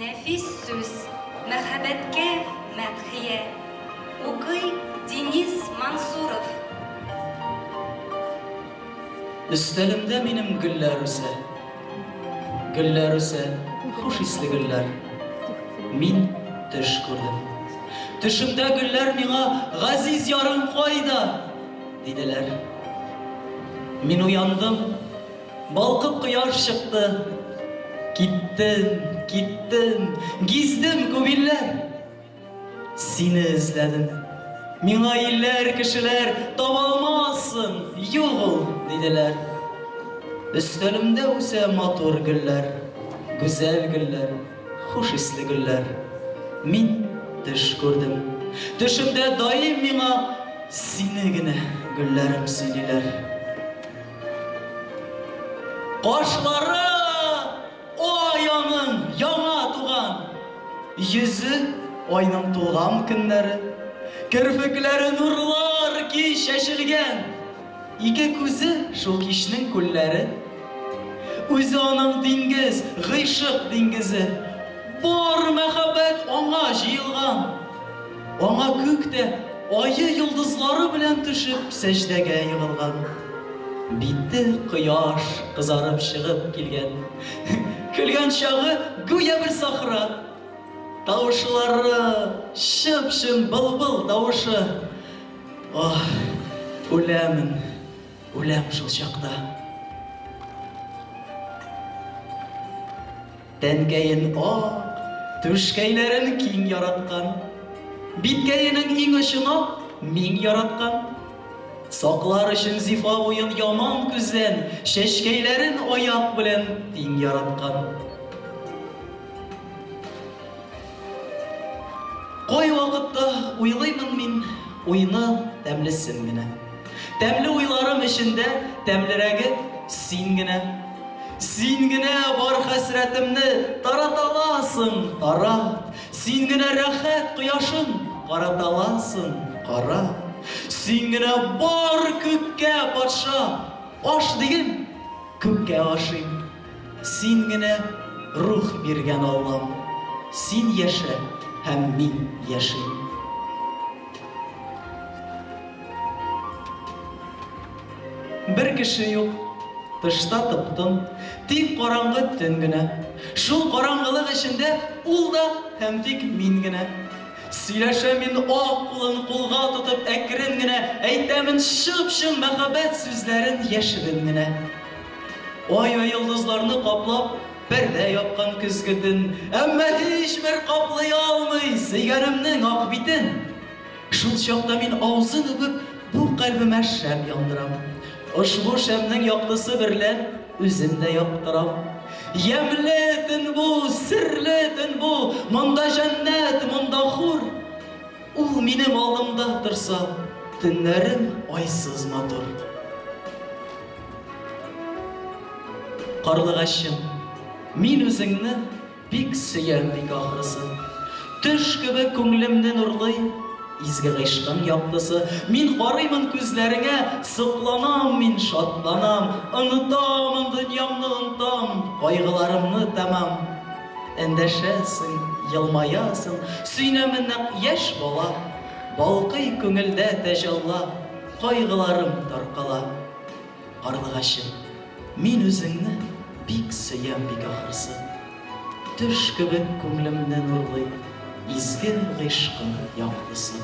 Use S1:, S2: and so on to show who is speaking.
S1: Nefis söz, мәхәббәткә мәдхия. Укый Дениз Мансуров.
S2: Üstelimde benim güller üse. Güller üse, hoş isli güller. Min düş gördüm. Düşümde güller mina gaziz yarım koyda, dediler. Min uyandım, balkıp kıyar çıktı. Gittim, gizdim kubiller. Seni izledim. Mina iller kişiler tabalmazsın, yoğul dediler. Üstelimde ise motor güller, güzel güller, hoş isli güller. Min düş gördüm. Düşümde daim mina seni gine güllerim söyler. Kaşları o ayağının yana tuğan, yüzü ayının tuğan günleri, kirpikleri nurlar ki şaşılgen, iki gözü şu kişinin kulları, özü onun dengiz, gıyşık dengizi, bor mehabbet ona jıyılgan, ona kökte ayı yıldızları bilen düşüp secdege yığılgan. Bitti kıyaş kızarıp çıkıp gelgen. Külgen çağı güya bir sahra. Tavuşları şıpşın bıl tavuşu. Oh, ulem şu çakta. Dengeyin o, düşkeylerin king yaratkan. Bitkeyinin in ışını min yaratkan. Saklar için zifa oyun yaman güzen, şeşkeylerin ayak bilen din yaratkan. Koy vakitte uylayman min, oyunu demlisin gine. Demli uylarım içinde, demliregi sin gine. Sin gine var hasretimni taratalasın, tarat. Sin gine rahat kıyaşın, karatalasın, karat. Singine bar kökke patşa, aş degin, kökke aşayım. Singine ruh bergen Allah'ım, sen yaşa, hem min yaşayım. Bir kişi yok, dışta tıptın, tek karangı tüngüne. Şu karangılık içinde ul da hem tek min gine. Söyleşemin o kulun kulga tutup ekrengine, eytemin şıpşın mehabbet sözlerin yeşilingine. Ay ve yıldızlarını kaplap perde yapkan küzgüdün, ama hiçbir kaplaya almay sigarimnin akbitin. Şul çakta min ağzını öpüp bu kalbime şem yandıram. Uşbu şemnin yaktısı birlen üzümde yaktıram. Yemletin bu, sirletin bu, munda cennet, munda hur. O benim aldımda dursa, tünlerim aysız matur. Karlıgaşım, min özüngni bik süyendik ahırısı. Düş gibi könglimden urlay, izgi gışkın yaptısı. Min qarayman gözlerine, sıklanam, min şatlanam. Unutamın dünyamni unutam, kaygılarımni tamam. Endeşesin, yılmayasın, süyneminnek yaş bola. Balqıy köngülde tejalla, kaygılarım tarqala. Qarlıgaşım, min özüngni bik süyendik ahırısı. Düş gibi könglimden urlay, izgi gışkın yaptısı.